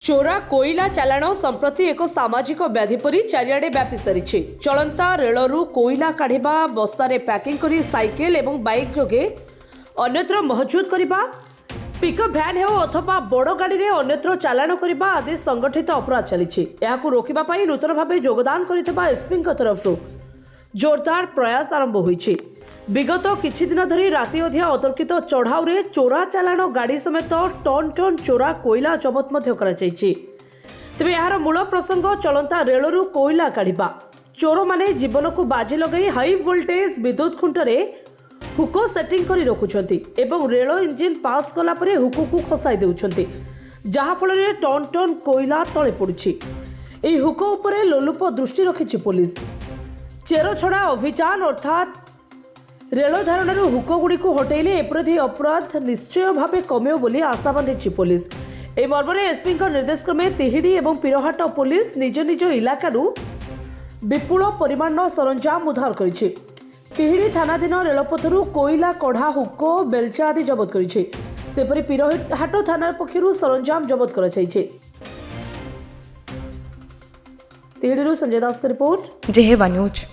चोरा कोईला चालाण संप्रति एक सामाजिक व्याधि परी चारिआडे व्यापी सारी चलंता रेलरू कोईला काढ़ा बस्तार पैकिंग करी साइकेल एवं बाइक जोगे अन्यत्र महजूद करने पिकअप भ्यान हो अथवा बड़ गाड़ी में अन्यत्र चालाण करने आदि संगठित अपराध चली रोकने नूतन भाव योगदान कर एसपी तरफ जोरदार प्रयास आरंभ होईछि। विगत किछि दिन धरी राति अधिया अतर्कित चढ़ाऊ रे चोरा चालाण गाड़ी समेत टन टन चोरा कोईला जबत मध्य करा जायछि। तेबे यार मूल प्रसंग चलंता रेलरू कोईला काढ़ा चोर माने जीवन को बाजी लगई हाई वोल्टेज विद्युत खुंटरे हुको सेटिंग करी रखुछंती एवं रेल इंजिन पास कला परे हुको को खसाई देउछंती जहा फल रे टन टन कोईला तळे पडुछि। एही हुको उपरे लोलुप दृष्टि रखिछि पुलिस। चेर छड़ा अभियान अर्थात रेल धारणर हुकगुड़ी को हटेले एप्रति अपराध निश्चय भाव कमियो बोली आशा बांधी पुलिस। ए मर्मरे एसपी निर्देश क्रमे तिहिडी एवं पीरहाट पुलिस निज निज इलाकारु विपुल परिमाण सरंजाम उद्धार करिछि। तिहिडी थानाधीन रेलपथरु कोईला कढ़ा हुको बेलचा आदि जबत करिछि। सेपरि पीरहाट थाना पक्षरु सरंजाम जबत करा जायछि। तिहिडीरु संजय दास रिपोर्ट, जेहेवा न्यूज।